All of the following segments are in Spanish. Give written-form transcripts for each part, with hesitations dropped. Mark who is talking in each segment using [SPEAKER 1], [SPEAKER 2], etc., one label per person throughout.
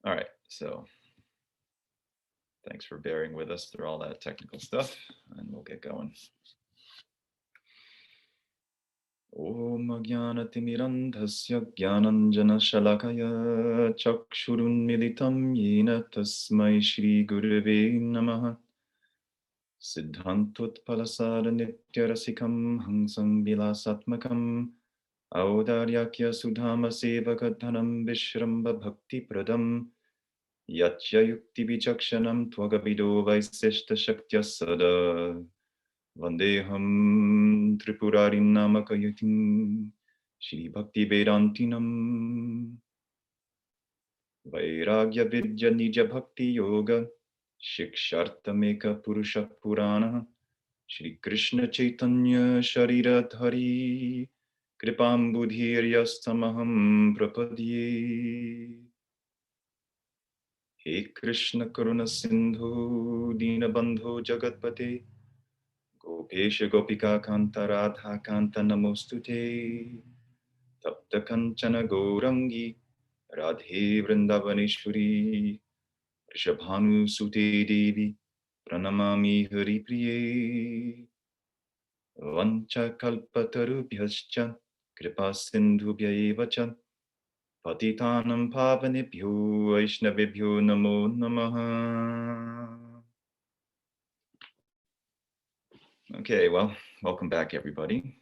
[SPEAKER 1] All right, so thanks for bearing with us through all that technical stuff, and we'll get going. Om Jnanatimirandhasya Jnananjana-shalakaya Chakshurunmilitam Yena Tasmai Shri Gurave Namaha Siddhantutpalasada Nityarasikam Hangsam Vilasatmakam Audaryakya Sudhama Sevakadhanam Vishramba Bhakti Pradam Yatya Yukti Vichakshanam Twagavido Vaiseshta Shaktya Sada Vandeham Tripurarim Namakayutim Shri Bhakti Vedantinam Vairagya Vidya Nija Bhakti Yoga Shikshartameka Purusha Purana Shri Krishna Chaitanya Shariradhari Kripam Budhiryastamaham Prapadye He Krishna Karuna Sindhu Dinabandho Jagatpate Gopesha Gopika Kanta Radha Kanta Namostute Tapta Kanchana Gaurangi Radhe Vrindavaneshwari Rishabhanu Sute Devi Pranamami Hari Priye Vancha Kalpatarubhyascha Kripa Sindhubhya Evacha Patitanam Pavanebhyo Vaishnavibhyo Namo Namaha. Okay, well, welcome back everybody.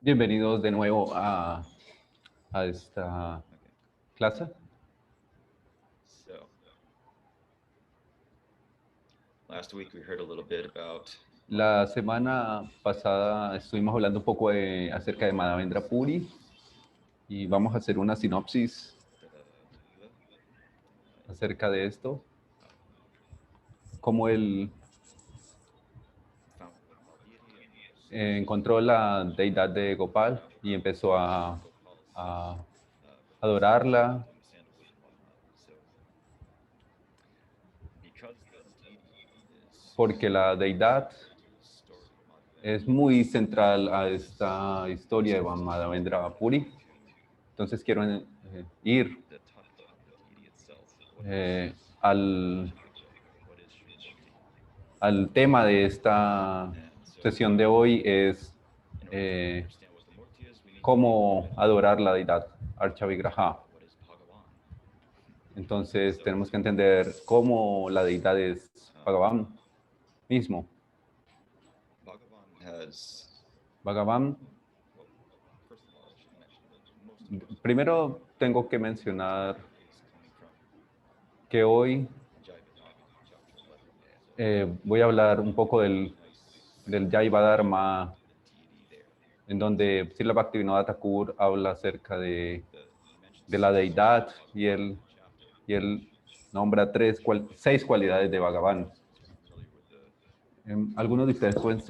[SPEAKER 2] Bienvenidos de nuevo a esta clase.
[SPEAKER 1] So, last week we heard a little bit about
[SPEAKER 2] La semana pasada estuvimos hablando un poco acerca de Madhavendra Puri y vamos a hacer una sinopsis acerca de esto, cómo él encontró la deidad de Gopal y empezó a adorarla. Porque la deidad es muy central a esta historia de Madhavendra Puri. Entonces quiero ir al tema de esta sesión de hoy, es cómo adorar la deidad, Archa Vigraha. Entonces tenemos que entender cómo la deidad es Bhagavan mismo. Bhagavan, primero tengo que mencionar que hoy voy a hablar un poco del Jaiva Dharma, en donde Srila Bhaktivinoda Thakur habla acerca de la deidad y él nombra 6 cualidades de Bhagavan. Algunos de ustedes pueden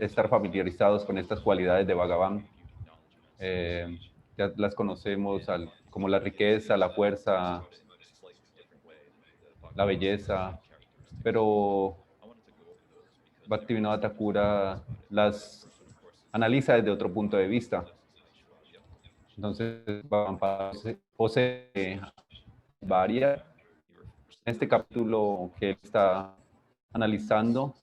[SPEAKER 2] estar familiarizados con estas cualidades de Bhagavan. Ya las conocemos como la riqueza, la fuerza, la belleza, pero Bhaktivinoda Thakur las analiza desde otro punto de vista. Entonces, posee varias. En este capítulo que él está analizando,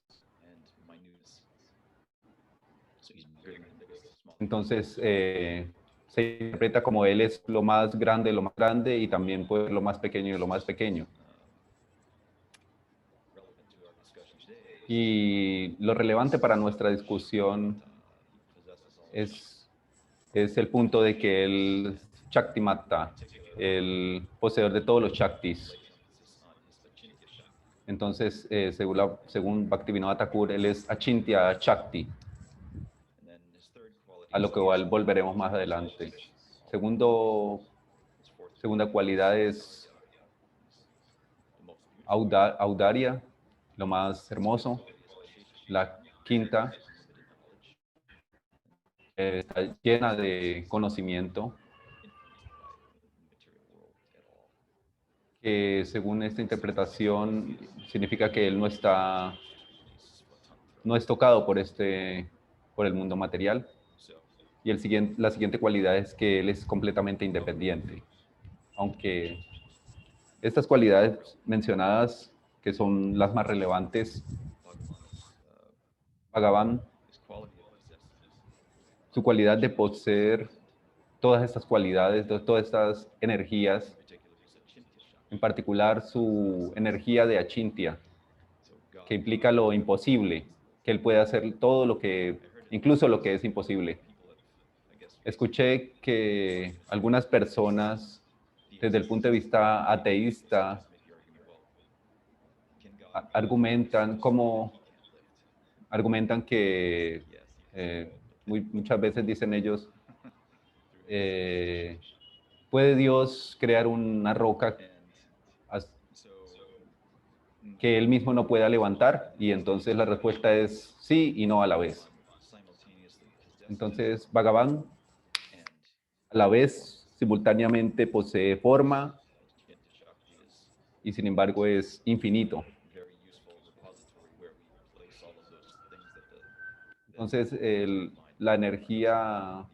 [SPEAKER 2] entonces se interpreta como él es lo más grande y también puede ser lo más pequeño de lo más pequeño. Y lo relevante para nuestra discusión es el punto de que el Shaktimatta, el poseedor de todos los Shaktis. Entonces, según Bhaktivinoda Thakur, él es Achintya Shakti, a lo que volveremos más adelante. Segunda cualidad es Audaria, lo más hermoso. La quinta está llena de conocimiento, que según esta interpretación significa que él no es tocado por el mundo material. Y la siguiente cualidad es que él es completamente independiente. Aunque estas cualidades mencionadas, que son las más relevantes, Bhagavan, su cualidad de poseer todas estas cualidades, todas estas energías, en particular su energía de Achintya, que implica lo imposible, que él puede hacer todo lo que, incluso lo que es imposible. Escuché que algunas personas, desde el punto de vista ateísta, argumentan que muchas veces dicen ellos, ¿puede Dios crear una roca que él mismo no pueda levantar? Y entonces la respuesta es sí y no a la vez. Entonces Bhagavan a la vez simultáneamente posee forma y sin embargo es infinito. Entonces la energía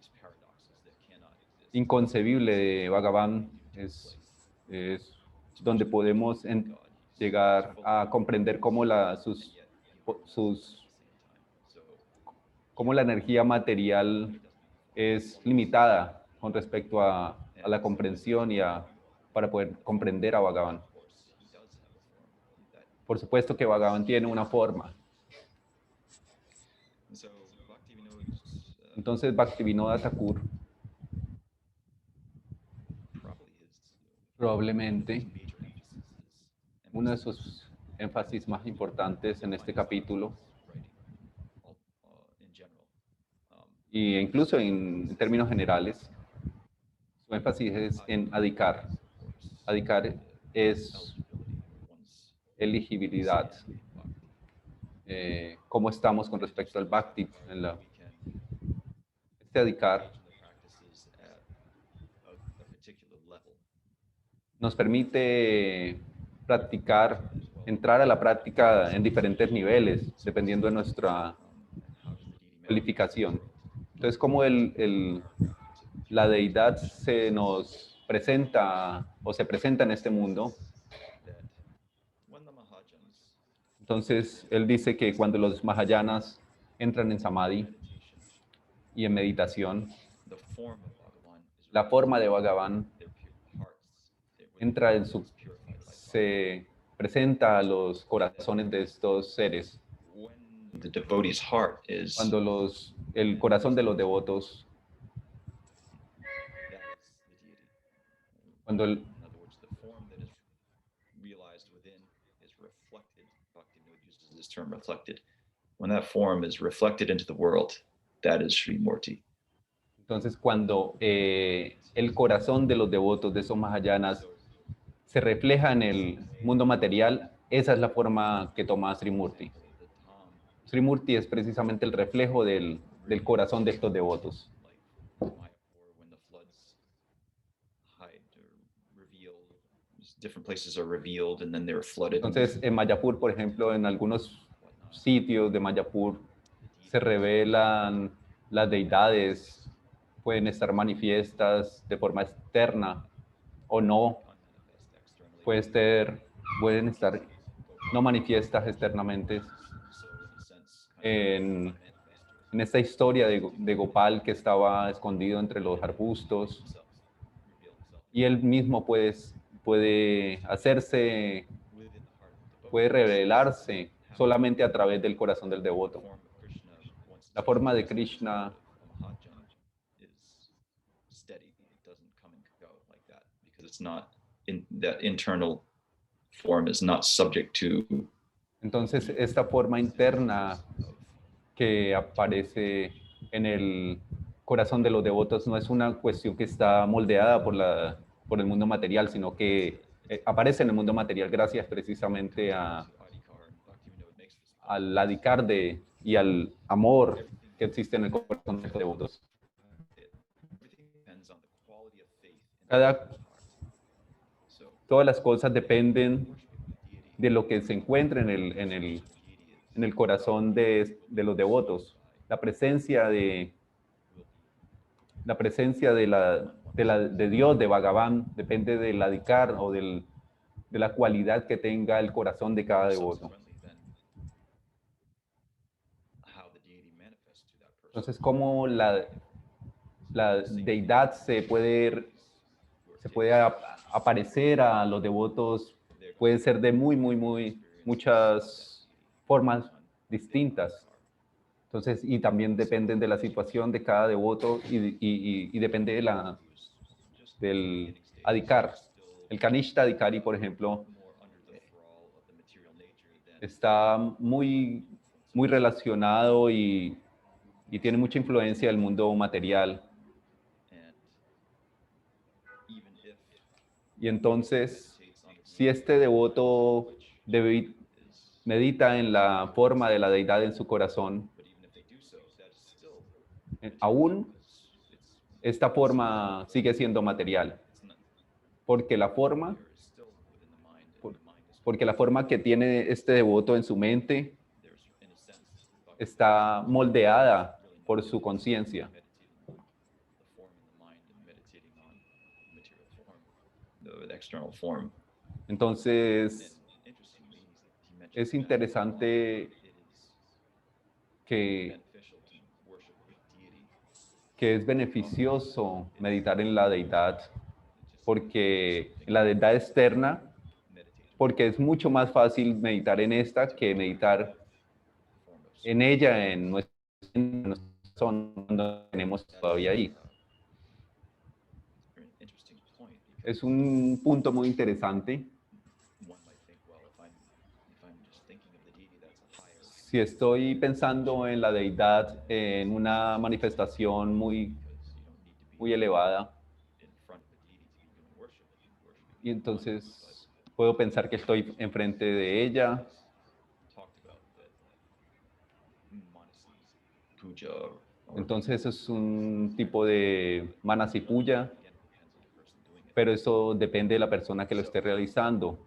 [SPEAKER 2] inconcebible de Bhagavan es donde podemos llegar a comprender cómo cómo la energía material es limitada con respecto a la comprensión para poder comprender a Bhagavan. Por supuesto que Bhagavan tiene una forma. Entonces Bhaktivinoda Thakur probablemente uno de sus énfasis más importantes en este capítulo, y incluso en términos generales, su énfasis es en Adhikar. Adhikar es elegibilidad. ¿Cómo estamos con respecto al Bhakti? Este Adhikar nos permite practicar, entrar a la práctica en diferentes niveles, dependiendo de nuestra calificación. Entonces, como la deidad se nos presenta o se presenta en este mundo, entonces él dice que cuando los Mahayanas entran en Samadhi y en meditación, la forma de Bhagavan se presenta a los corazones de estos seres. Cuando el corazón de los devotos, cuando
[SPEAKER 1] when that form is reflected into the world, that is Sri Murti.
[SPEAKER 2] Entonces, cuando el corazón de los devotos de esos Mahayanas se refleja en el mundo material, esa es la forma que toma Sri Murti. Sri Murti es precisamente el reflejo del corazón de estos devotos. Entonces, en Mayapur, por ejemplo, en algunos sitios de Mayapur se revelan las deidades, pueden estar manifiestas de forma externa o no, pueden estar no manifiestas externamente. En esta historia de Gopal, que estaba escondido entre los arbustos, y él mismo puede revelarse solamente a través del corazón del devoto. La forma de Krishna entonces esta forma interna que aparece en el corazón de los devotos no es una cuestión que está moldeada por el mundo material, sino que aparece en el mundo material gracias precisamente al adhikar y al amor que existe en el corazón de los devotos. Todas las cosas dependen de lo que se encuentra en el corazón de los devotos. La presencia de la presencia de Dios, de Bhagavan, depende del adhikar o de la cualidad que tenga el corazón de cada devoto. Entonces, cómo la deidad se puede aparecer a los devotos, puede ser de muchas formas distintas. Entonces, y también dependen de la situación de cada devoto y depende del adhikar. El Kanishta Adhikari, por ejemplo, está muy relacionado y tiene mucha influencia del mundo material. Y entonces, si este devoto medita en la forma de la deidad en su corazón, aún esta forma sigue siendo material, porque porque la forma que tiene este devoto en su mente está moldeada por su conciencia. Entonces, es interesante que es beneficioso meditar en la deidad, porque en la deidad externa, porque es mucho más fácil meditar en esta que meditar en ella, en nuestra zona, no tenemos todavía ahí. Es un punto muy interesante. Si estoy pensando en la deidad en una manifestación muy elevada, y entonces puedo pensar que estoy enfrente de ella. Entonces es un tipo de manasi puja, pero eso depende de la persona que lo esté realizando.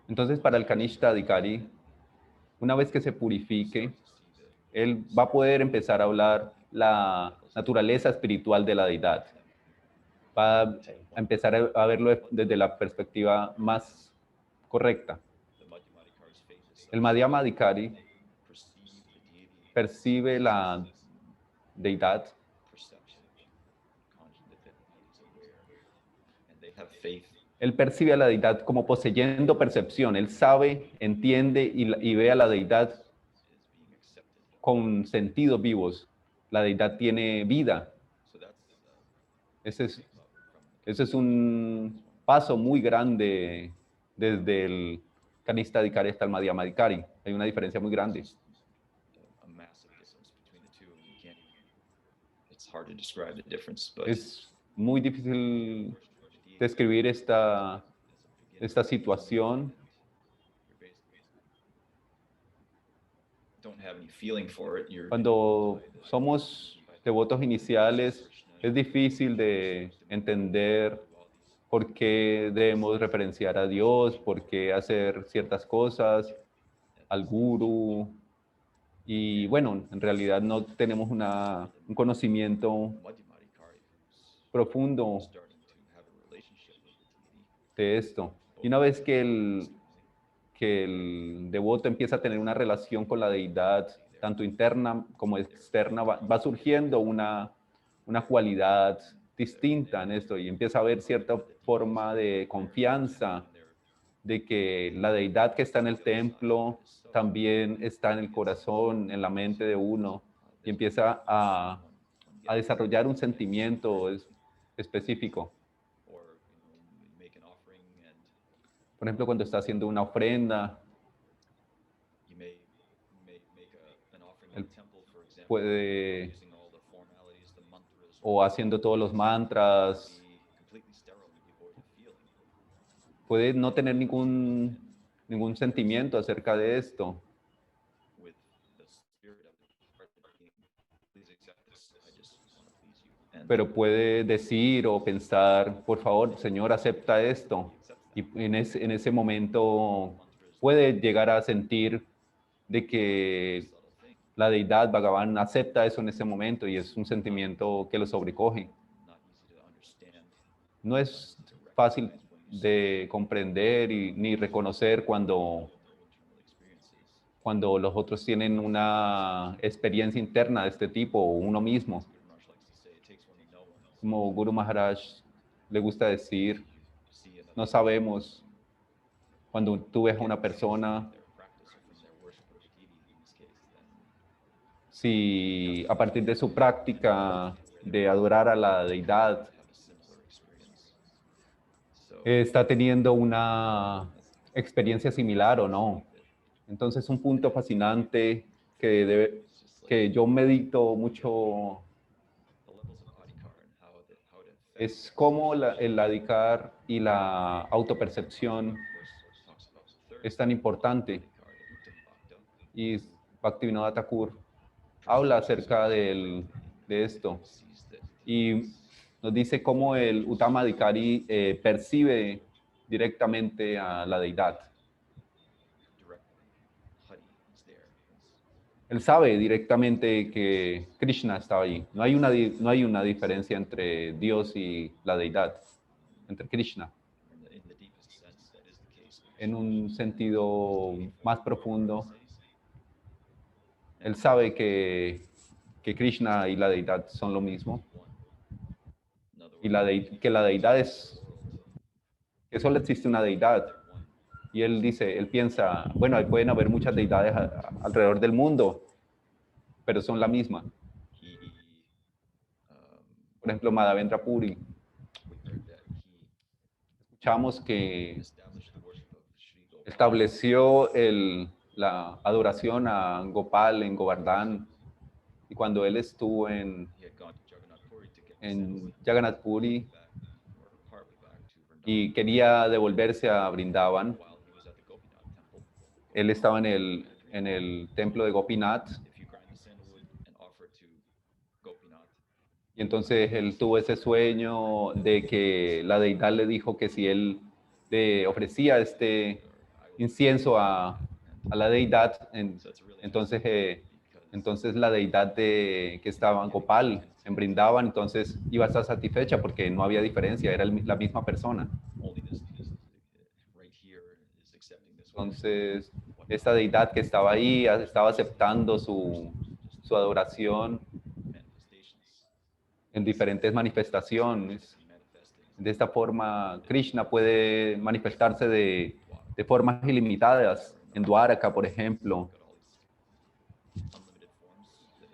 [SPEAKER 2] Entonces, para el Kanishta Adhikari, una vez que se purifique, él va a poder empezar a hablar la naturaleza espiritual de la deidad. Va a empezar a verlo desde la perspectiva más correcta. El Madhyama Adhikari percibe la deidad Él percibe a la deidad como poseyendo percepción. Él sabe, entiende y ve a la deidad con sentidos vivos. La deidad tiene vida. Ese es un paso muy grande desde el Kanishta Adhikari hasta el Madhyama Adhikari. Hay una diferencia muy grande. Es muy difícil describir esta situación. Cuando somos devotos iniciales, es difícil de entender por qué debemos referenciar a Dios, por qué hacer ciertas cosas, al gurú. Y bueno, en realidad no tenemos un conocimiento profundo de esto. Y una vez que el devoto empieza a tener una relación con la deidad, tanto interna como externa, va surgiendo una cualidad distinta en esto y empieza a haber cierta forma de confianza de que la deidad que está en el templo también está en el corazón, en la mente de uno, y empieza a desarrollar un sentimiento específico. Por ejemplo, cuando está haciendo una ofrenda, él puede, o haciendo todos los mantras, puede no tener ningún sentimiento acerca de esto. Pero puede decir o pensar, por favor, Señor, acepta esto. Y en ese momento puede llegar a sentir de que la deidad Bhagavan acepta eso en ese momento y es un sentimiento que lo sobrecoge. No es fácil de comprender ni reconocer cuando los otros tienen una experiencia interna de este tipo o uno mismo. Como Guru Maharaj le gusta decir, no sabemos cuando tú ves a una persona si a partir de su práctica de adorar a la deidad está teniendo una experiencia similar o no. Entonces, un punto fascinante que yo medito mucho es cómo el adhikar y la autopercepción es tan importante. Y Bhaktivinoda Thakur habla acerca de esto y nos dice cómo el Uttama Adhikari percibe directamente a la deidad. Él sabe directamente que Krishna estaba allí. No hay una diferencia entre Dios y la deidad, entre Krishna. En un sentido más profundo, él sabe que Krishna y la deidad son lo mismo. Y que la deidad que solo existe una deidad. Y él piensa, bueno, ahí pueden haber muchas deidades alrededor del mundo, pero son la misma. Por ejemplo, Madhavendra Puri. Escuchamos que estableció la adoración a Gopal en Govardhan. Y cuando él estuvo en Jagannath Puri y quería devolverse a Brindavan, él estaba en el templo de Gopinath. Y entonces él tuvo ese sueño de que la deidad le dijo que si él le ofrecía este incienso a la deidad, entonces la deidad que estaba en Gopal, en Brindavan, entonces iba a estar satisfecha porque no había diferencia, era la misma persona. Entonces, esta deidad que estaba ahí estaba aceptando su adoración en diferentes manifestaciones. De esta forma, Krishna puede manifestarse de formas ilimitadas. En Dwaraka, por ejemplo,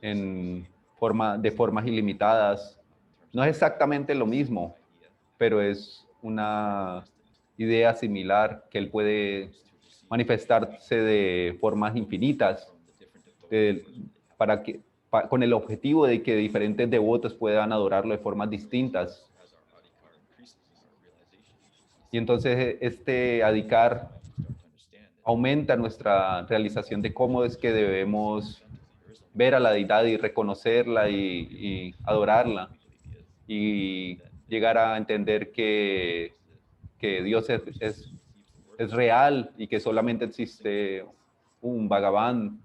[SPEAKER 2] de formas ilimitadas. No es exactamente lo mismo, pero es una idea similar que él puede manifestarse de formas infinitas con el objetivo de que diferentes devotos puedan adorarlo de formas distintas. Y entonces este adhikar aumenta nuestra realización de cómo es que debemos ver a la deidad y reconocerla y adorarla y llegar a entender que Dios es real y que solamente existe un Bhagavan.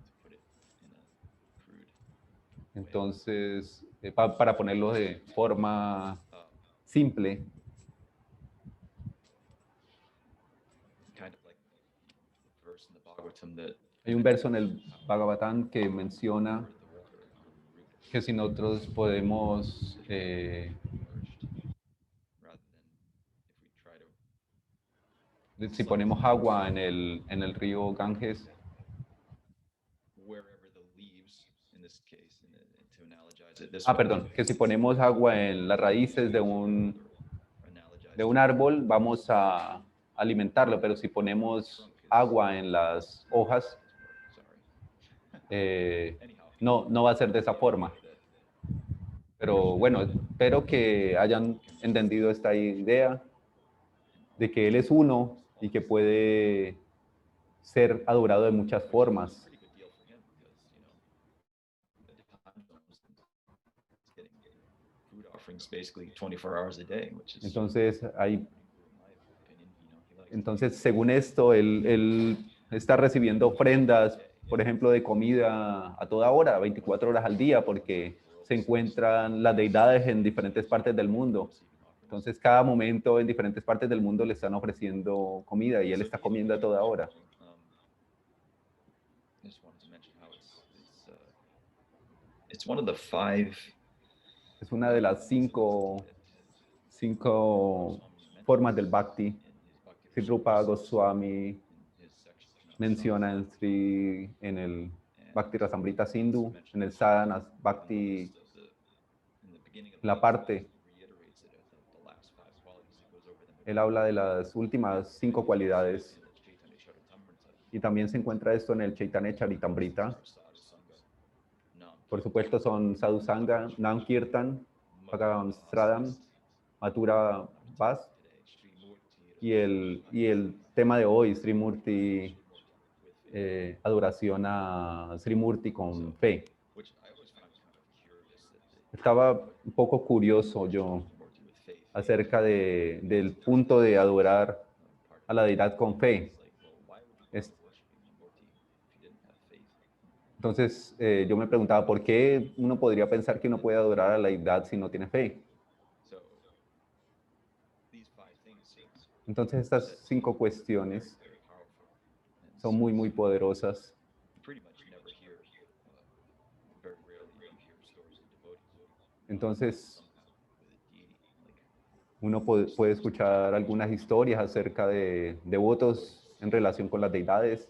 [SPEAKER 2] Entonces, para ponerlo de forma simple, hay un verso en el Bhagavatam que menciona que si nosotros podemos si ponemos agua en el río Ganges, perdón, que si ponemos agua en las raíces de un árbol, vamos a alimentarlo, pero si ponemos agua en las hojas, no va a ser de esa forma. Pero bueno, espero que hayan entendido esta idea de que Él es uno y que puede ser adorado de muchas formas. Entonces, según esto, él está recibiendo ofrendas por ejemplo, de comida a toda hora, 24 horas al día, porque se encuentran las deidades en diferentes partes del mundo. Entonces, cada momento en diferentes partes del mundo le están ofreciendo comida y él está comiendo a toda hora.
[SPEAKER 1] It's one of the five.
[SPEAKER 2] Es una de las cinco formas del Bhakti. Sri Rupa Goswami menciona en el Bhakti Rasamrita Sindhu, en el Sadhana Bhakti, la parte, él habla de las últimas 5 cualidades. Y también se encuentra esto en el Chaitanya Charitamrita. Por supuesto son Sadhu Sangha, Nam Kirtan, Bhagavan Sradam, Mathura Vas y el tema de hoy, Sri Murti, adoración a Sri Murti con fe. Estaba un poco curioso yo acerca del punto de adorar a la deidad con fe. Entonces yo me preguntaba, ¿por qué uno podría pensar que uno puede adorar a la deidad si no tiene fe? Entonces estas 5 cuestiones son muy, muy poderosas. Entonces uno puede escuchar algunas historias acerca de devotos en relación con las deidades.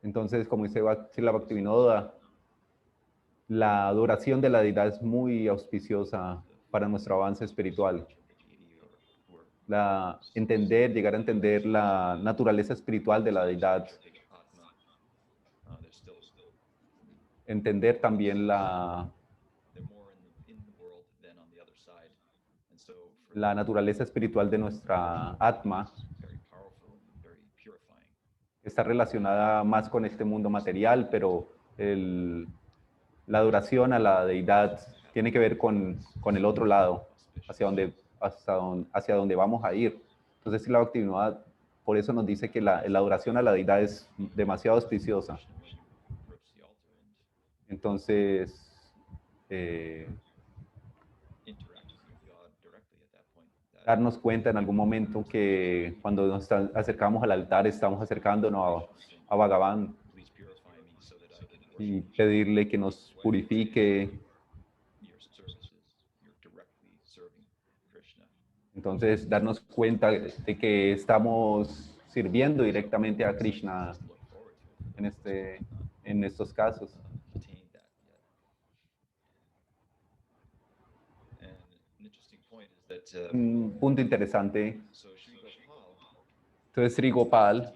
[SPEAKER 2] Entonces, como dice Srila Bhaktivinoda, la adoración de la deidad es muy auspiciosa para nuestro avance espiritual. Llegar a entender la naturaleza espiritual de la deidad. Entender también la naturaleza espiritual de nuestra Atma, está relacionada más con este mundo material, pero la adoración a la deidad tiene que ver con el otro lado, hacia donde vamos a ir. Entonces, la Bhaktivinoda por eso nos dice que la adoración a la deidad es demasiado auspiciosa. Entonces, darnos cuenta en algún momento que cuando nos acercamos al altar estamos acercándonos a Bhagavan y pedirle que nos purifique. Entonces, darnos cuenta de que estamos sirviendo directamente a Krishna en estos casos. Un punto interesante. Entonces, Sri Gopal,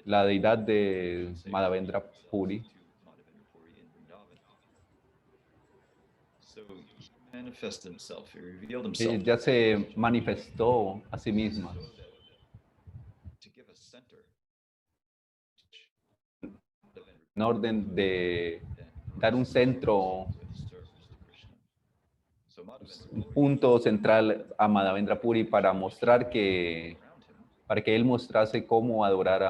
[SPEAKER 2] la deidad de Madhavendra Puri, ella se manifestó a sí misma en orden de dar un centro, un punto central a Madhavendra Puri para que él mostrase cómo adorar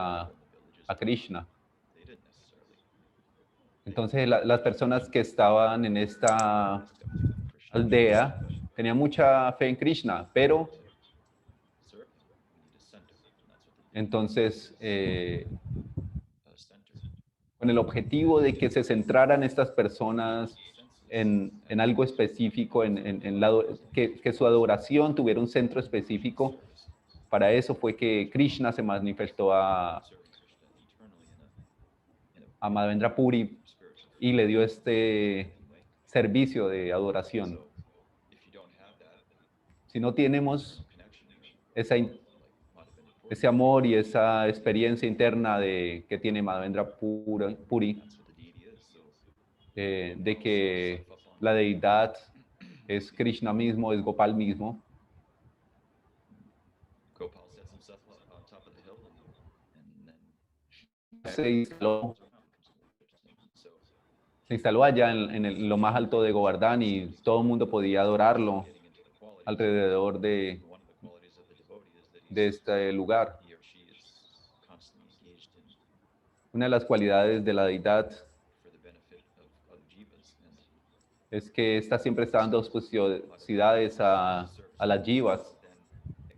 [SPEAKER 2] a Krishna. Entonces las personas que estaban en esta aldea tenían mucha fe en Krishna, pero entonces con el objetivo de que se centraran estas personas en algo específico, que su adoración tuviera un centro específico. Para eso fue que Krishna se manifestó a Madhavendra Puri y le dio este servicio de adoración. Si no tenemos ese amor y esa experiencia interna que tiene Madhavendra Puri, de que la deidad es Krishna mismo, es Gopal mismo. Se instaló allá en lo más alto de Govardhan y todo el mundo podía adorarlo alrededor de este lugar. Una de las cualidades de la deidad es que esta siempre está dando auspiciosidades a las jivas.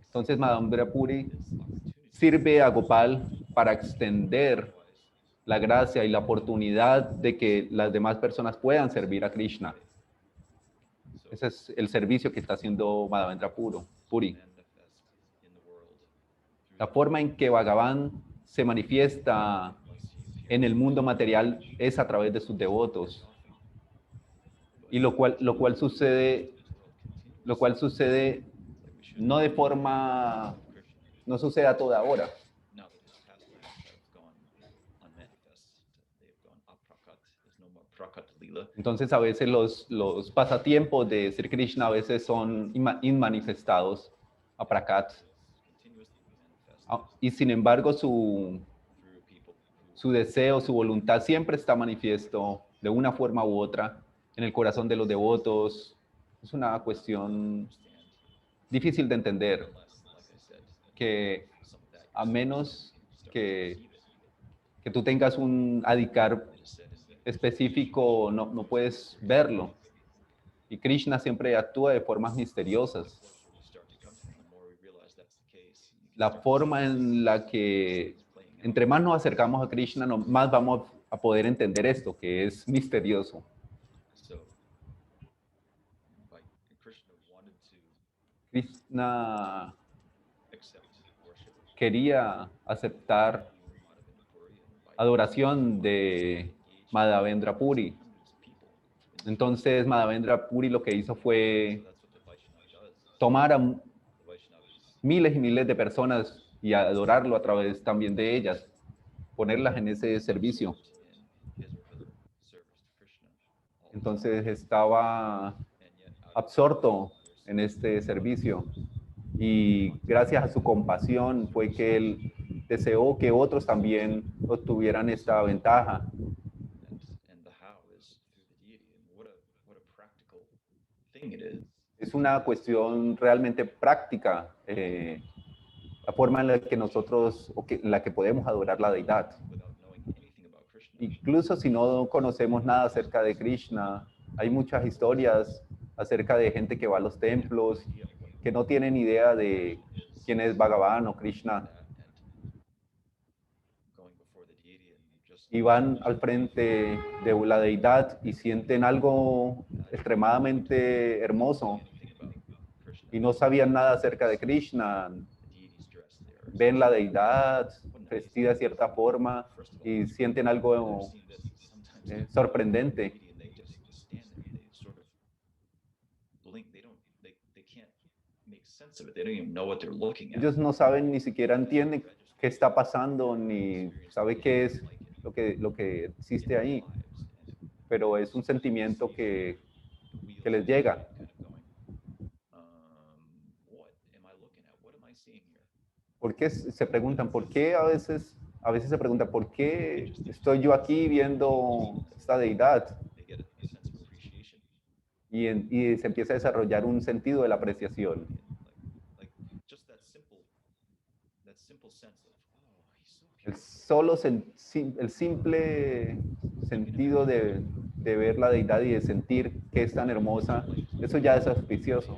[SPEAKER 2] Entonces, Madame Puri sirve a Gopal para extender la gracia y la oportunidad de que las demás personas puedan servir a Krishna. Ese es el servicio que está haciendo Madhavendra Puri. La forma en que Bhagavan se manifiesta en el mundo material es a través de sus devotos. Y lo cual sucede no de forma, no sucede a toda hora. Entonces a veces los pasatiempos de Sri Krishna a veces son inmanifestados, aprakat. Y sin embargo su deseo, su voluntad siempre está manifiesto de una forma u otra en el corazón de los devotos. Es una cuestión difícil de entender, que a menos que tú tengas un adhikar específico, no puedes verlo. Y Krishna siempre actúa de formas misteriosas. La forma en la que, entre más nos acercamos a Krishna, más vamos a poder entender esto, que es misterioso. Krishna quería aceptar adoración de Madhavendra Puri. Entonces Madhavendra Puri lo que hizo fue tomar a miles y miles de personas y adorarlo a través también de ellas, ponerlas en ese servicio. Entonces estaba absorto en este servicio y gracias a su compasión fue que él deseó que otros también obtuvieran esta ventaja. Es una cuestión realmente práctica, la forma en la que nosotros, en la que podemos adorar la deidad. Incluso si no conocemos nada acerca de Krishna, hay muchas historias acerca de gente que va a los templos, que no tienen idea de quién es Bhagavan o Krishna, y van al frente de la deidad y sienten algo extremadamente hermoso y no sabían nada acerca de Krishna. Ven la deidad vestida de cierta forma y sienten algo sorprendente. Ellos no saben, ni siquiera entienden qué está pasando, ni saben qué es lo que existe ahí, pero es un sentimiento que les llega. ¿Por qué se preguntan? ¿Por qué a veces se preguntan, ¿por qué estoy yo aquí viendo esta deidad? Y se empieza a desarrollar un sentido de la apreciación. El simple sentido de ver la deidad y de sentir que es tan hermosa, eso ya es auspicioso.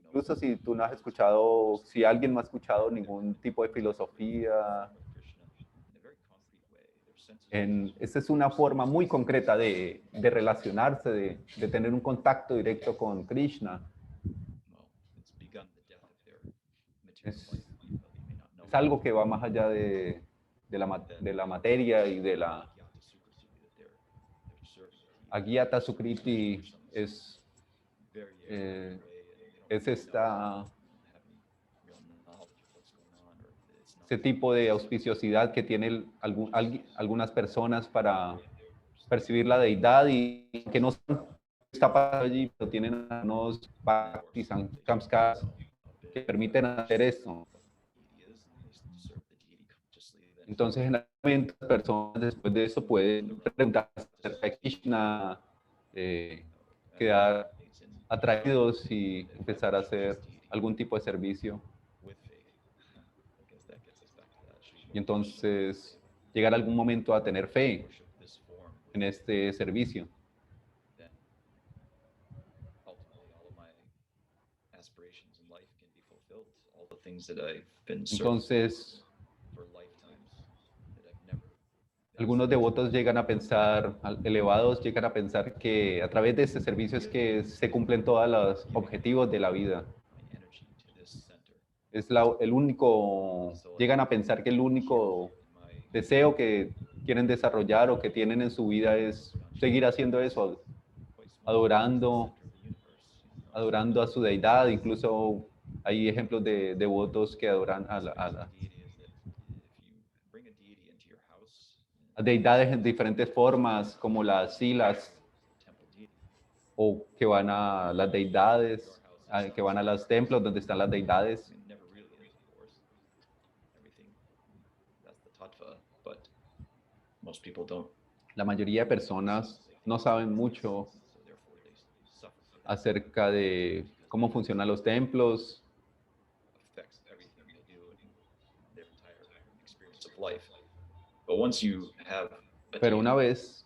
[SPEAKER 2] Incluso si tú no has escuchado, si alguien no ha escuchado ningún tipo de filosofía, esa es una forma muy concreta de relacionarse, de tener un contacto directo con Krishna. Es algo que va más allá de la materia y de la Agyata Sukriti es ese tipo de auspiciosidad que tienen algunas personas para percibir la deidad y que no está pasando allí, pero tienen unos bhaktis samskaras que permiten hacer esto. Entonces, generalmente, las personas después de eso pueden preguntarse acerca de Krishna, quedar atraídos y empezar a hacer algún tipo de servicio. Y entonces llegar algún momento a tener fe
[SPEAKER 1] worship this form,
[SPEAKER 2] en este servicio.
[SPEAKER 1] then ultimately all of my aspirations in life can be fulfilled. All the things that I've been searching
[SPEAKER 2] Entonces,
[SPEAKER 1] for lifetimes that I've never been
[SPEAKER 2] algunos
[SPEAKER 1] able to
[SPEAKER 2] devotos llegan a pensar, elevados llegan a pensar que a través de este servicio es que se cumplen todos los objetivos de la vida.
[SPEAKER 1] my energy to this center.
[SPEAKER 2] Es el único, llegan a pensar que el único
[SPEAKER 1] In my
[SPEAKER 2] deseo que quieren desarrollar o que tienen en su vida es seguir haciendo eso,
[SPEAKER 1] quite small
[SPEAKER 2] adorando,
[SPEAKER 1] center of the universe, you know,
[SPEAKER 2] adorando a su deidad. Incluso hay ejemplos de devotos que adoran
[SPEAKER 1] aspects of deity is that if you bring a deity into your house,
[SPEAKER 2] a deidades en diferentes formas, como las silas,
[SPEAKER 1] temple deity,
[SPEAKER 2] o que van a las deidades, que van a los templos donde están las deidades.
[SPEAKER 1] I mean, never really is, of course. Everything, that's the tattva, but most people don't,
[SPEAKER 2] La mayoría de personas no saben mucho
[SPEAKER 1] so therefore they suffer for that.
[SPEAKER 2] acerca de cómo funcionan los templos,
[SPEAKER 1] Affects everything they do in their entire experience of life. But once you have a
[SPEAKER 2] pero una
[SPEAKER 1] deity,
[SPEAKER 2] vez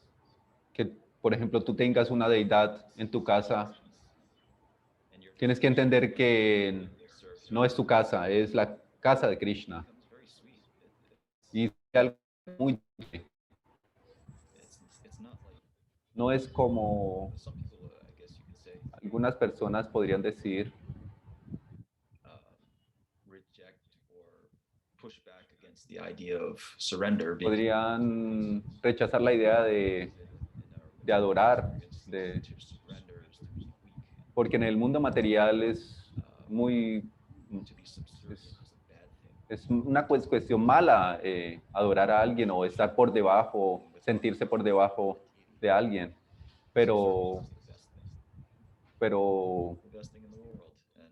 [SPEAKER 2] que, por ejemplo, tú tengas una deidad en tu casa,
[SPEAKER 1] and you're
[SPEAKER 2] tienes que entender que
[SPEAKER 1] serves
[SPEAKER 2] no es tu casa, es la casa de Krishna.
[SPEAKER 1] becomes very sweet.
[SPEAKER 2] Y es algo muy,
[SPEAKER 1] It's not like
[SPEAKER 2] no es como
[SPEAKER 1] some people, I guess you could say,
[SPEAKER 2] algunas personas podrían decir,
[SPEAKER 1] reject or push back against the idea of surrender because
[SPEAKER 2] podrían rechazar la idea
[SPEAKER 1] in
[SPEAKER 2] de
[SPEAKER 1] our
[SPEAKER 2] adorar,
[SPEAKER 1] experience, to surrender is to be weak,
[SPEAKER 2] porque en el mundo material es muy,
[SPEAKER 1] to be subservient
[SPEAKER 2] es,
[SPEAKER 1] is a bad thing.
[SPEAKER 2] es una cuestión mala adorar a alguien o estar por debajo, sentirse por debajo de alguien, pero,
[SPEAKER 1] It's the best thing,
[SPEAKER 2] pero
[SPEAKER 1] the best thing in the world, and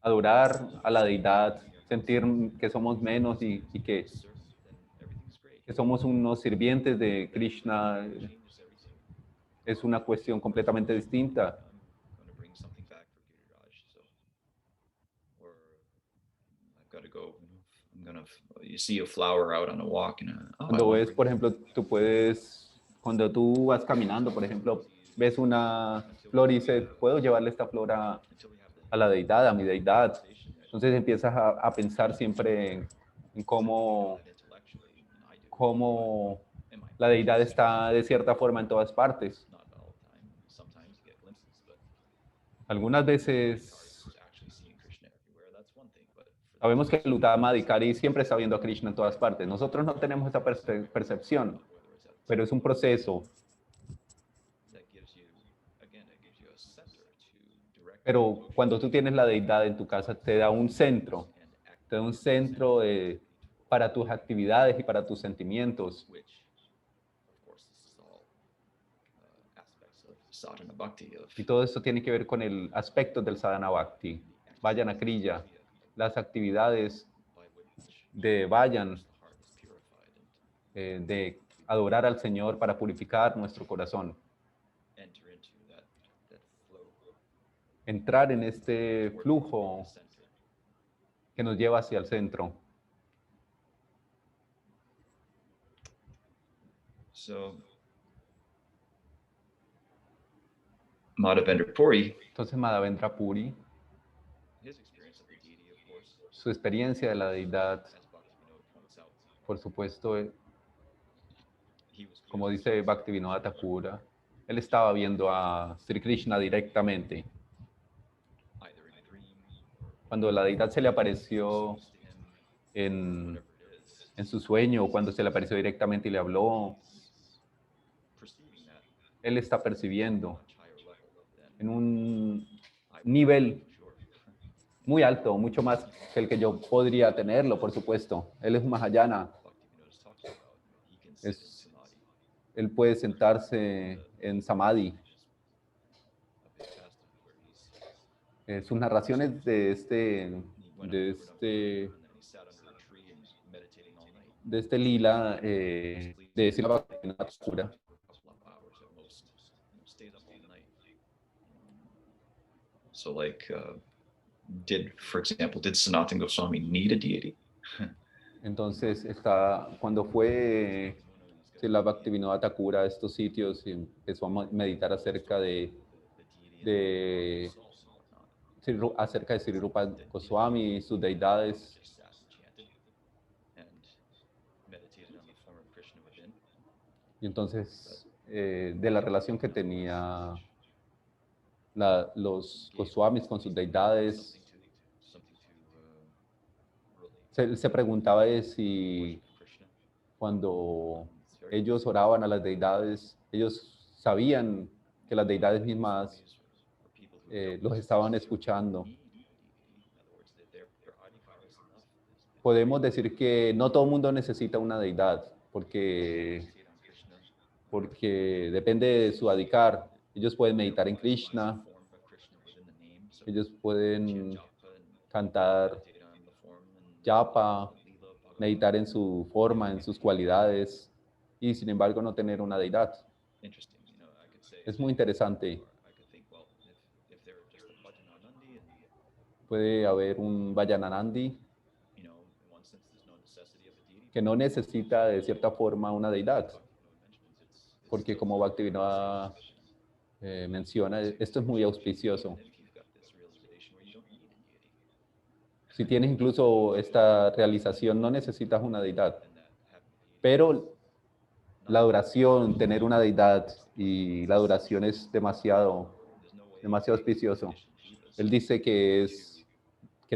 [SPEAKER 2] adorar a la deidad, sentir que somos menos y
[SPEAKER 1] servant, then everything's great.
[SPEAKER 2] que somos unos sirvientes de Krishna
[SPEAKER 1] Changes everything.
[SPEAKER 2] es una cuestión completamente distinta.
[SPEAKER 1] I'm going to bring something back for Giriraj, so or I've got to go. I'm gonna. You see a flower out on a walk, and oh, I
[SPEAKER 2] Cuando
[SPEAKER 1] want to
[SPEAKER 2] ves,
[SPEAKER 1] bring.
[SPEAKER 2] por ejemplo, cuando tú vas caminando, por ejemplo, ves una flor y dices, puedo llevarle esta flor
[SPEAKER 1] Until we have the
[SPEAKER 2] a la deidad, a mi deidad.
[SPEAKER 1] station,
[SPEAKER 2] Entonces empiezas a pensar siempre en cómo,
[SPEAKER 1] that intellectually, and I do.
[SPEAKER 2] cómo
[SPEAKER 1] In my
[SPEAKER 2] la deidad está de cierta forma en todas partes.
[SPEAKER 1] not all the time. Sometimes you get glimpses, but
[SPEAKER 2] Algunas veces
[SPEAKER 1] who's actually seeing Krishna everywhere. That's one thing, but for
[SPEAKER 2] sabemos que el Uttama Adhikari siempre está viendo a Krishna en todas partes. Nosotros no tenemos esa percepción,
[SPEAKER 1] whether it's at the
[SPEAKER 2] pero es un proceso.
[SPEAKER 1] that gives you, again, it gives you a center to direct
[SPEAKER 2] Pero cuando tú tienes la deidad en tu casa, te da un centro,
[SPEAKER 1] and act,
[SPEAKER 2] te da un centro para tus actividades y para tus sentimientos.
[SPEAKER 1] which, of course, this is all aspects of sadhana bhakti, of
[SPEAKER 2] Y todo esto tiene que ver con el aspecto del sadhana bhakti. Vayan a Kriya, las actividades
[SPEAKER 1] by which
[SPEAKER 2] de vayan,
[SPEAKER 1] the heart is purified and
[SPEAKER 2] de adorar al Señor para purificar nuestro corazón.
[SPEAKER 1] enter into that flow
[SPEAKER 2] Entrar en este
[SPEAKER 1] toward
[SPEAKER 2] flujo
[SPEAKER 1] the center.
[SPEAKER 2] que nos lleva hacia el centro.
[SPEAKER 1] So Madhavendra Puri,
[SPEAKER 2] Entonces Madhavendra Puri,
[SPEAKER 1] his experience of the deity, of course,
[SPEAKER 2] su experiencia de la deidad,
[SPEAKER 1] as Bhaktivinoda points out,
[SPEAKER 2] por supuesto,
[SPEAKER 1] he was
[SPEAKER 2] como dice Bhaktivinoda Thakura, él estaba viendo a Sri Krishna directamente.
[SPEAKER 1] either in a dream or
[SPEAKER 2] Cuando la deidad se le apareció
[SPEAKER 1] to him,
[SPEAKER 2] en,
[SPEAKER 1] whatever it is,
[SPEAKER 2] en su sueño, o cuando se le apareció directamente y le habló,
[SPEAKER 1] perceiving that
[SPEAKER 2] él está percibiendo
[SPEAKER 1] much higher level than
[SPEAKER 2] en un
[SPEAKER 1] I would,
[SPEAKER 2] nivel
[SPEAKER 1] sure.
[SPEAKER 2] muy alto, mucho más que el que yo podría tenerlo, por supuesto. Él es un Mahayana,
[SPEAKER 1] Bhaktivinoda is talking about. He can sit in
[SPEAKER 2] es,
[SPEAKER 1] samadhi,
[SPEAKER 2] él puede sentarse en samadhi.
[SPEAKER 1] a big pastime where he's
[SPEAKER 2] Sus narraciones de
[SPEAKER 1] he went
[SPEAKER 2] de
[SPEAKER 1] up to
[SPEAKER 2] este,
[SPEAKER 1] and then he sat under a tree and meditating all night.
[SPEAKER 2] de este lila de Srila Bhaktivinoda Thakura.
[SPEAKER 1] For a couple of hours at most, stays up all night. So, like, for example, did Sanatana Goswami need a deity?
[SPEAKER 2] Entonces, cuando fue Srila Bhaktivinoda Thakur a estos sitios y empezó a meditar de acerca de Sri Rupa Goswami y sus deidades, y entonces de la relación que tenía los Goswamis con sus deidades, se preguntaba de si cuando ellos oraban a las deidades, ellos sabían que las deidades mismas los estaban escuchando. Podemos decir que no todo el mundo necesita una deidad, porque depende de su adhikar. Ellos pueden meditar en Krishna, ellos pueden cantar japa, meditar en su forma, en sus cualidades, y sin embargo no tener una deidad. Es muy interesante. Puede haber un Vajananandi que no necesita de cierta forma una deidad, porque como Bhaktivinoda menciona, esto es muy auspicioso. Si tienes incluso esta realización, no necesitas una deidad, pero la adoración, tener una deidad y la adoración es demasiado auspicioso. Él dice que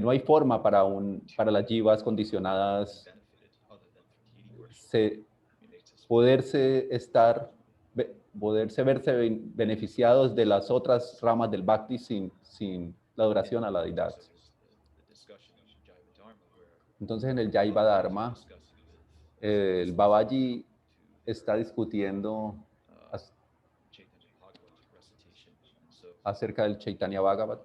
[SPEAKER 2] no hay forma para las jivas condicionadas poderse verse beneficiados de las otras ramas del bhakti sin la adoración a la deidad. Entonces en el Jaiva Dharma, el Babaji está discutiendo acerca del Chaitanya Bhagavat.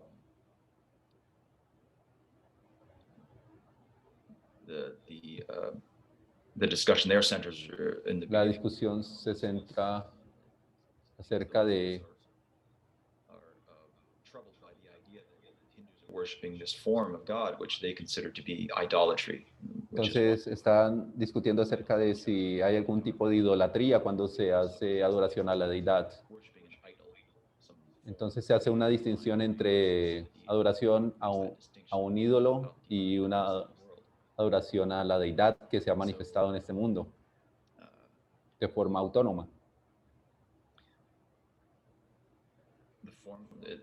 [SPEAKER 1] The discussion there centers in the
[SPEAKER 2] La discusión se centra acerca de
[SPEAKER 1] worshiping this form of God, which they consider to be idolatry.
[SPEAKER 2] Entonces están discutiendo acerca de si hay algún tipo de idolatría cuando se hace adoración a la deidad. Entonces se hace una distinción entre adoración a un ídolo y una adoración a la deidad que se ha manifestado en este mundo de forma autónoma.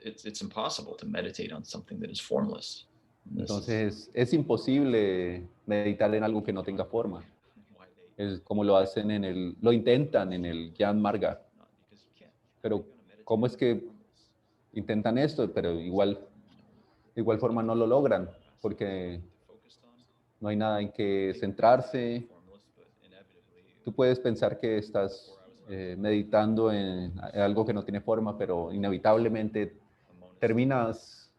[SPEAKER 1] It's impossible to meditate on something that is formless.
[SPEAKER 2] Entonces es imposible meditar en algo que no tenga forma. Es como lo hacen lo intentan en el Gyan Marga. Pero ¿cómo es que intentan esto? Pero de igual forma no lo logran, porque no hay nada en que centrarse. Tú puedes pensar que estás meditando en algo que no tiene forma, pero inevitablemente terminas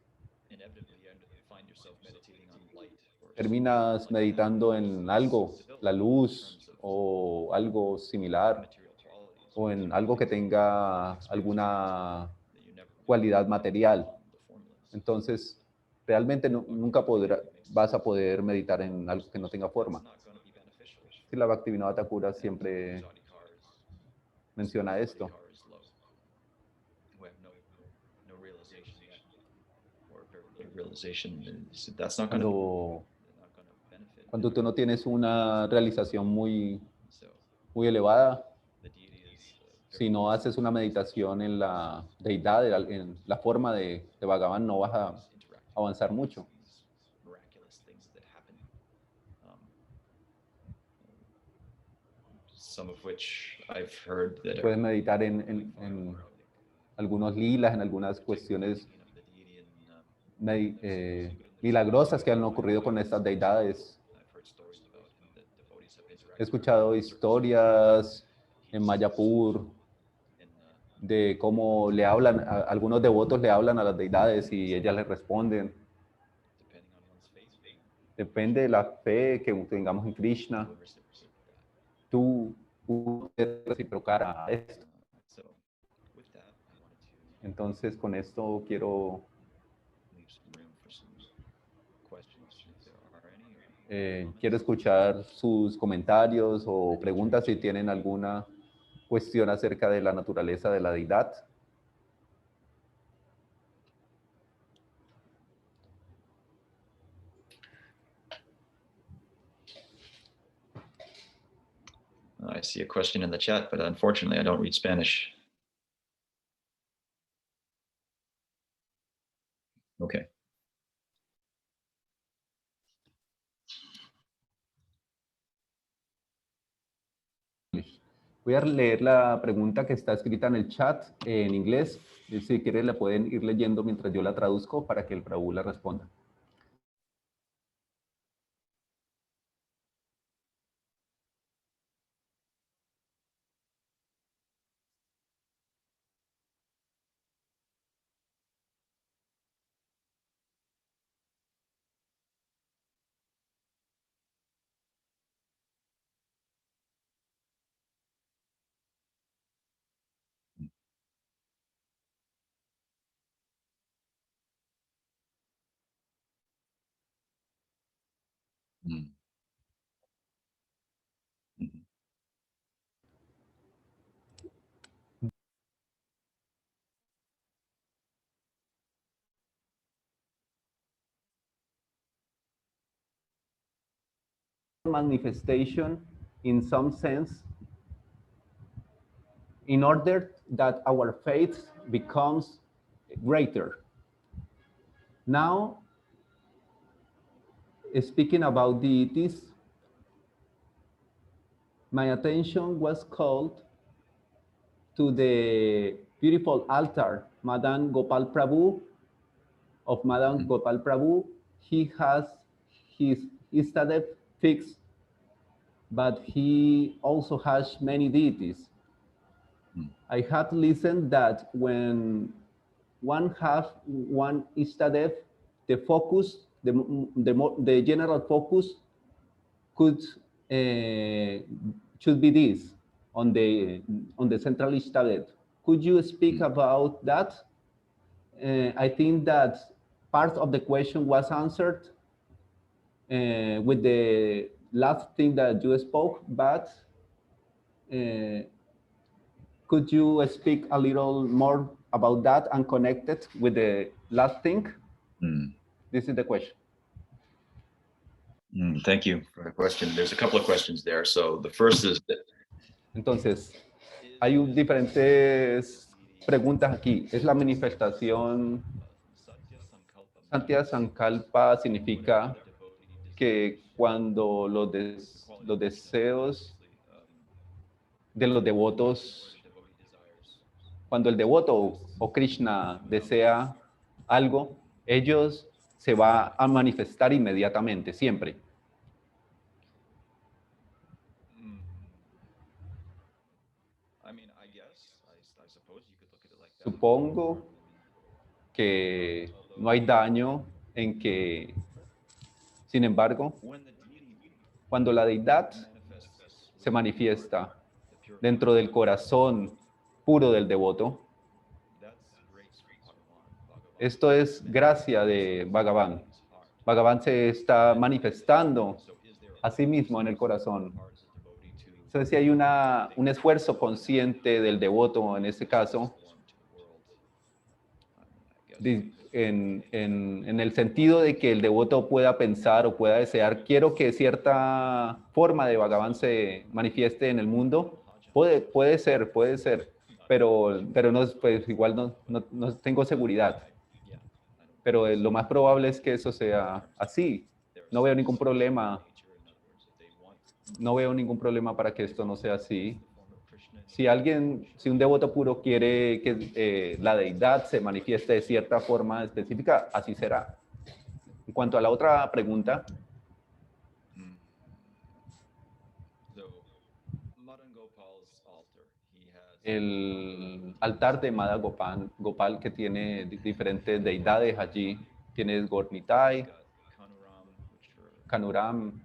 [SPEAKER 2] meditando en algo, la luz o algo similar, o en algo que tenga alguna cualidad material. Entonces, realmente nunca vas a poder meditar en algo que no tenga forma. Srila Bhaktivinoda Thakur siempre menciona esto. Cuando tú no tienes una realización muy elevada, si no haces una meditación en la deidad, en la forma de Bhagavan, no vas a avanzar mucho. Puedes meditar en algunos lilas, en algunas cuestiones milagrosas que han ocurrido con estas deidades. He escuchado historias en Mayapur de cómo algunos devotos le hablan a las deidades y ellas les responden. Depende de la fe que tengamos en Krishna. Tú puedes reciprocar a esto. Entonces, con esto quiero quiero escuchar sus comentarios o preguntas si tienen alguna cuestión acerca de la naturaleza de la deidad.
[SPEAKER 1] I see a question in the chat, but unfortunately, I don't read Spanish. Okay.
[SPEAKER 2] Voy a leer la pregunta que está escrita en el chat en inglés. Si quieren, la pueden ir leyendo mientras yo la traduzco para que el Prabhu la responda.
[SPEAKER 1] Mm. Mhm. Manifestation in some sense in order that our faith becomes greater. Now, speaking about deities, my attention was called to the beautiful altar, Madan Gopal Prabhu, of Madan Gopal Prabhu. He has his Istadev fixed, but he also has many deities. I had listened that when one have one Istadev, the focus, the general focus could should be this on the central Istadev. Could you speak about that? I think that part of the question was answered with the last thing that you spoke, but could you speak a little more about that and connect it with the last thing? This is the question. Thank you for the question. There's a couple of questions there. So the first is that
[SPEAKER 2] Entonces, hay diferentes preguntas aquí. Es la manifestación. Satya Sankalpa significa que cuando los deseos de los devotos, cuando el devoto o Krishna desea algo, ellos se va a manifestar inmediatamente, siempre. Supongo que no hay daño en que, sin embargo, cuando la deidad se manifiesta dentro del corazón puro del devoto, esto es gracia de Bhagavan. Bhagavan se está manifestando a sí mismo en el corazón. Entonces, si hay un esfuerzo consciente del devoto en este caso, en el sentido de que el devoto pueda pensar o pueda desear, quiero que cierta forma de Bhagavan se manifieste en el mundo, puede ser, pero no, pues igual no tengo seguridad. Pero lo más probable es que eso sea así. No veo ningún problema. No veo ningún problema para que esto no sea así. Si un devoto puro quiere que la deidad se manifieste de cierta forma específica, así será. En cuanto a la otra pregunta, el altar de Mada Gopal que tiene diferentes deidades allí, tiene Gornitai, Kanuram,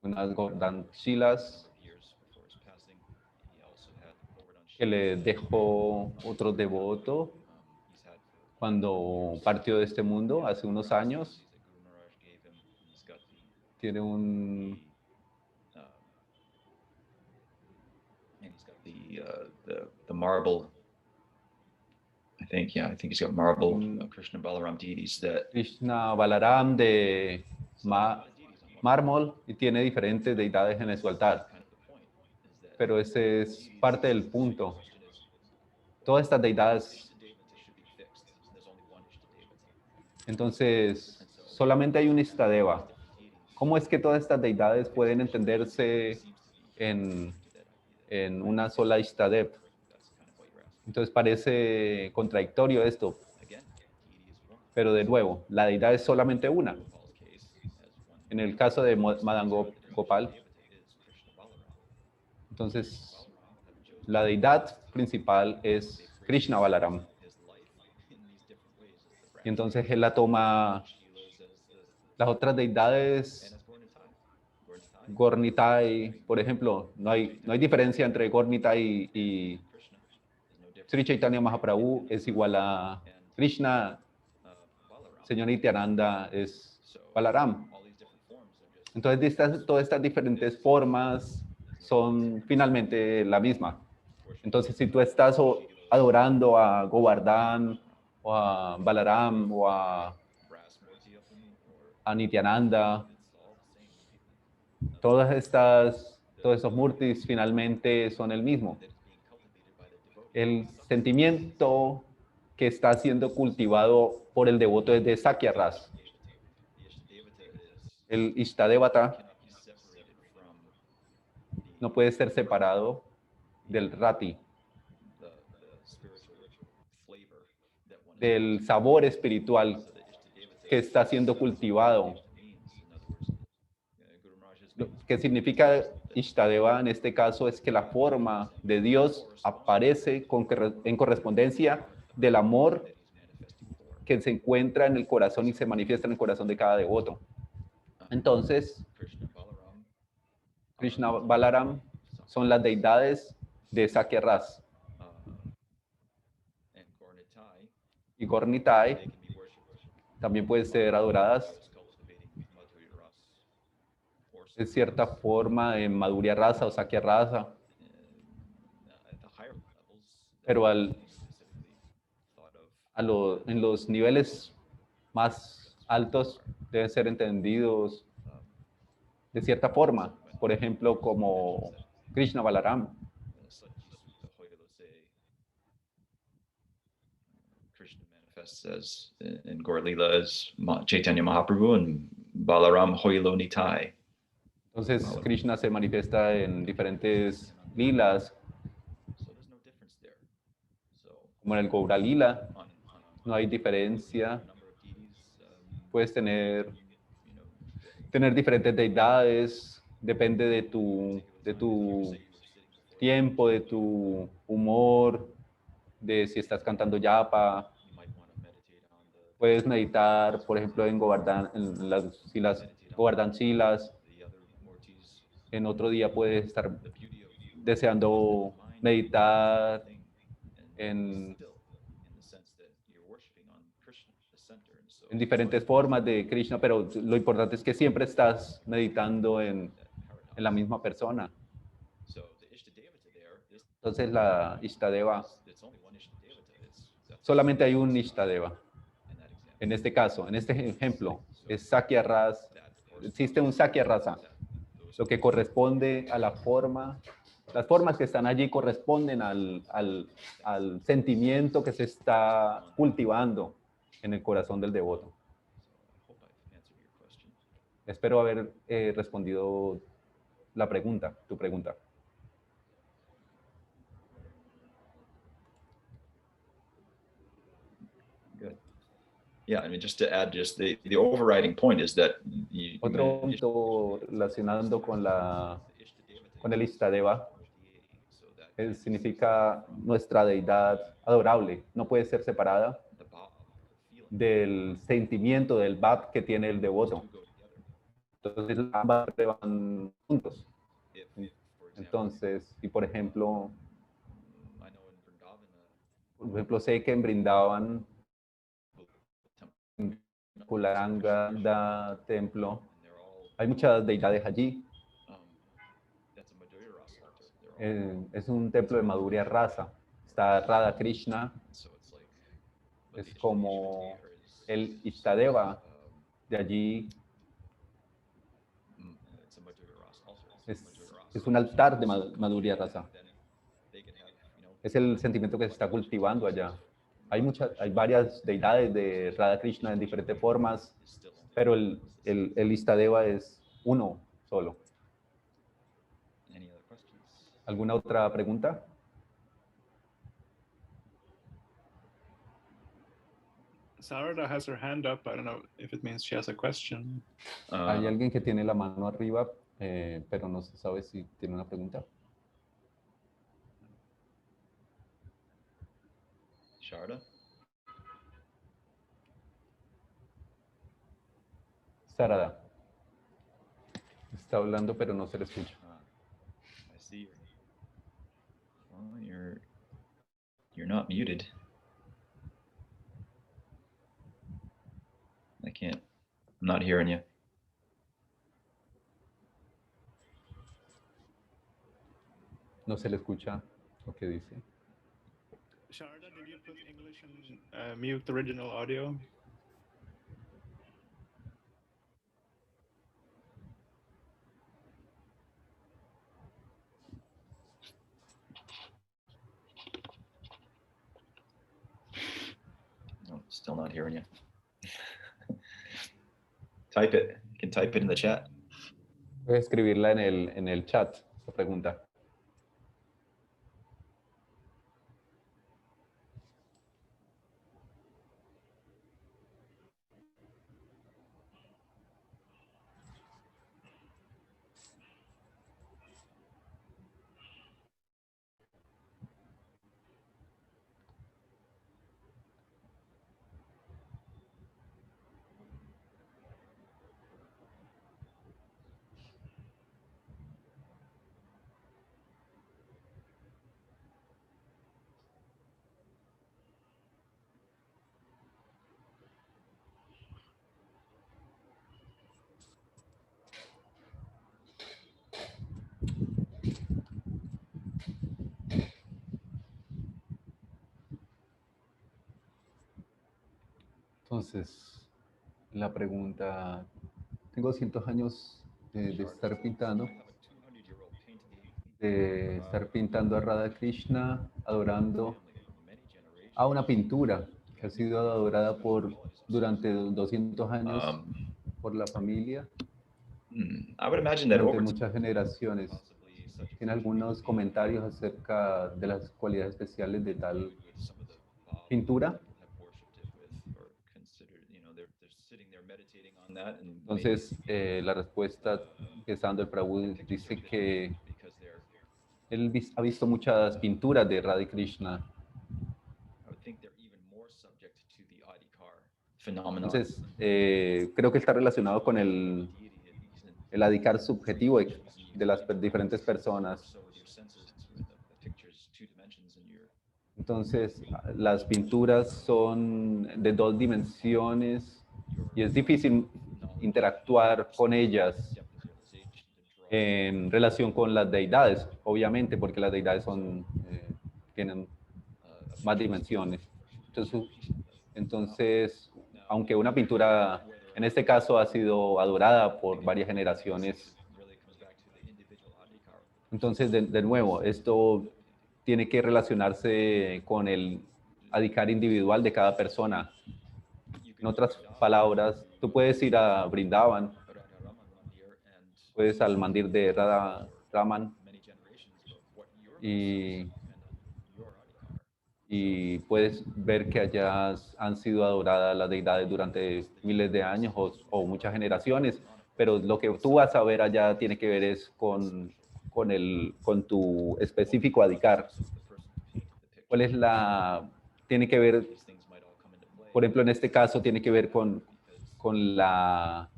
[SPEAKER 2] unas Gordanshilas que le dejó otro devoto. cuando partió de este mundo hace unos años, tiene un...
[SPEAKER 3] The marble. I think he's got marble Krishna Balaram deities that
[SPEAKER 2] Krishna Balaram de mármol y tiene diferentes deidades en su altar. Pero ese es parte del punto. Todas estas deidades, entonces, solamente hay un Istadeva. ¿Cómo es que todas estas deidades pueden entenderse en una sola Istadev? Entonces parece contradictorio esto. Pero de nuevo, la deidad es solamente una. En el caso de Madan Gopal, entonces la deidad principal es Krishna Balaram. Y entonces él la toma, las otras deidades, Gornitai, por ejemplo, no hay diferencia entre Gornitai y Sri Chaitanya Mahaprabhu es igual a Krishna, Señor Nityananda es Balaram. Entonces, todas estas diferentes formas son finalmente la misma. Entonces, si tú estás adorando a Govardhan, o a Balaram, o a Nityananda, todos esos murtis finalmente son el mismo. El sentimiento que está siendo cultivado por el devoto es de Sakya Ras. El Ishtadevata no puede ser separado del Rati, del sabor espiritual que está siendo cultivado. Lo que significa Ishtadeva en este caso es que la forma de Dios aparece en correspondencia del amor que se encuentra en el corazón y se manifiesta en el corazón de cada devoto. Entonces, Krishna Balaram son las deidades de Sakya Ras. Y Gornitai también pueden ser adoradas de cierta forma en Madhurya Rasa o Sakya Rasa. Pero en los niveles más altos deben ser entendidos de cierta forma. Por ejemplo, como Krishna Balaram.
[SPEAKER 3] Krishna manifests as in Gaur Lila as Chaitanya Mahaprabhu and Balaram Hoilo Nitai.
[SPEAKER 2] Entonces, Krishna se manifiesta en diferentes lilas, como en el Gaura Lila. No hay diferencia. Puedes tener diferentes deidades, depende de tu tiempo, de tu humor, de si estás cantando yapa. Puedes meditar, por ejemplo, en Govardhan, en las Govardhan Chilas. En otro día puedes estar deseando meditar en diferentes formas de Krishna, pero lo importante es que siempre estás meditando en la misma persona. Entonces la Ishtadeva, solamente hay un Ishtadeva. En este caso, en este ejemplo, es Sakya Ras. Existe un Sakya Rasa, lo que corresponde a la forma. Las formas que están allí corresponden al sentimiento que se está cultivando en el corazón del devoto. Espero haber respondido tu pregunta.
[SPEAKER 3] Good. Yeah, I mean, just to add, the overriding point is that
[SPEAKER 2] Otro punto relacionando con el Ishtadeva significa nuestra deidad adorable. No puede ser separada del sentimiento, del bhav que tiene el devoto. Entonces ambas van juntos. Entonces, y por ejemplo, sé que en Brindavan Kulangada templo. Hay muchas deidades allí.
[SPEAKER 3] That's a Madhurya Rasa altar. They're all,
[SPEAKER 2] Es un templo de Madhurya Rasa. Está Radha Krishna,
[SPEAKER 3] so it's like, but
[SPEAKER 2] es
[SPEAKER 3] the
[SPEAKER 2] como
[SPEAKER 3] Ishtadevar is,
[SPEAKER 2] el Ishtadeva de allí.
[SPEAKER 3] it's a Madhurya Rasa altar.
[SPEAKER 2] Es un altar de Madhurya Rasa.
[SPEAKER 3] Then they can have,
[SPEAKER 2] Es el sentimiento que se está cultivando allá. Hay varias deidades de Radha Krishna en diferentes formas, pero el Istadeva es uno solo.
[SPEAKER 3] Any other questions?
[SPEAKER 2] ¿Alguna otra pregunta?
[SPEAKER 4] Sarada has her hand up. I don't know if it means she has a question.
[SPEAKER 2] Hay alguien que tiene la mano arriba, pero no se sabe si tiene una pregunta.
[SPEAKER 3] Sharda?
[SPEAKER 2] Sarada. Está hablando, pero no se le escucha.
[SPEAKER 3] I see well, you're not muted. I can't. I'm not hearing you.
[SPEAKER 2] No se le escucha lo que dice.
[SPEAKER 4] Sharda, did you put English and mute original audio?
[SPEAKER 3] No, still not hearing you. Type it. You can type it in the chat.
[SPEAKER 2] Voy a escribirla en el chat, esta pregunta. Entonces, la pregunta, tengo 200 años de estar pintando, a Radha Krishna, adorando a una pintura que ha sido adorada durante 200 años por la familia,
[SPEAKER 3] I would imagine that
[SPEAKER 2] durante
[SPEAKER 3] over
[SPEAKER 2] muchas generaciones. Tiene algunos comentarios acerca de las cualidades especiales de tal pintura. Entonces, la respuesta, empezando el Prabhu, dice que él ha visto muchas pinturas de Radha Krishna. Entonces, creo que está relacionado con el adhikar subjetivo de las diferentes personas. Entonces, las pinturas son de 2 dimensiones y es difícil interactuar con ellas en relación con las deidades, obviamente, porque las deidades tienen más dimensiones. Entonces, aunque una pintura, en este caso, ha sido adorada por varias generaciones, entonces, de nuevo, esto tiene que relacionarse con el adhikar individual de cada persona. En otras palabras, tú puedes ir a Brindavan, puedes al mandir de Radha Raman y puedes ver que allá han sido adoradas las deidades durante miles de años o muchas generaciones, pero lo que tú vas a ver allá tiene que ver es con tu específico adhikar. Tiene que ver, por ejemplo, en este caso, tiene que ver con cuál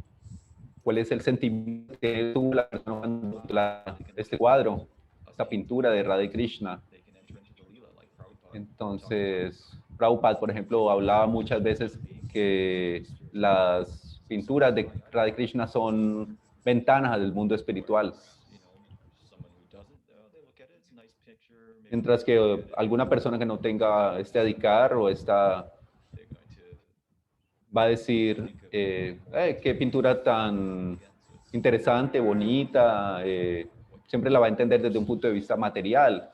[SPEAKER 2] es el sentimiento que tuvo la persona este cuadro, esta pintura de Radha Krishna. Entonces, Prabhupada, por ejemplo, hablaba muchas veces que las pinturas de Radha Krishna son ventanas del mundo espiritual. Mientras que alguna persona que no tenga este adhikar o esta va a decir, qué pintura tan interesante, bonita, siempre la va a entender desde un punto de vista material.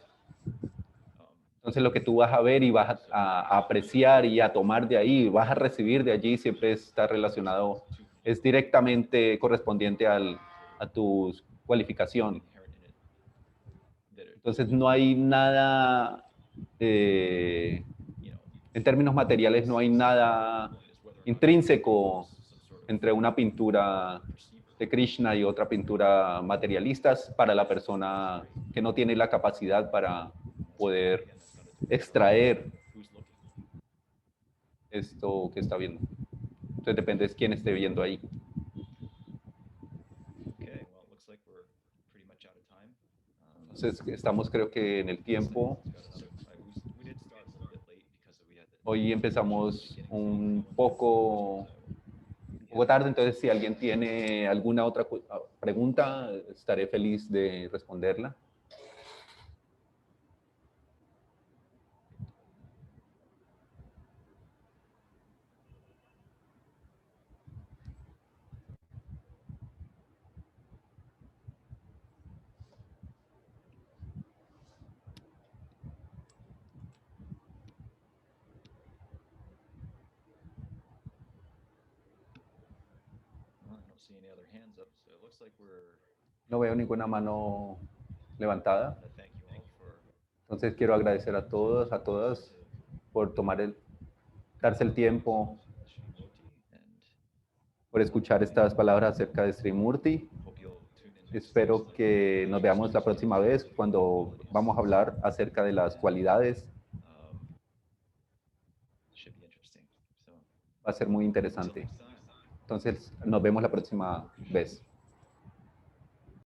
[SPEAKER 2] Entonces lo que tú vas a ver y vas a apreciar y a tomar de ahí, vas a recibir de allí, siempre está relacionado, es directamente correspondiente a tu cualificación. Entonces no hay nada, en términos materiales, no hay nada intrínseco entre una pintura de Krishna y otra pintura materialistas para la persona que no tiene la capacidad para poder extraer esto que está viendo. Entonces depende de quién esté viendo ahí. Entonces estamos, creo que en el tiempo. Hoy empezamos un poco tarde, entonces si alguien tiene alguna otra pregunta, estaré feliz de responderla. No veo ninguna mano levantada. Entonces quiero agradecer a todos, a todas, por darse el tiempo, por escuchar estas palabras acerca de Sri Murti. Espero que nos veamos la próxima vez cuando vamos a hablar acerca de las cualidades. Va a ser muy interesante. Entonces nos vemos la próxima vez.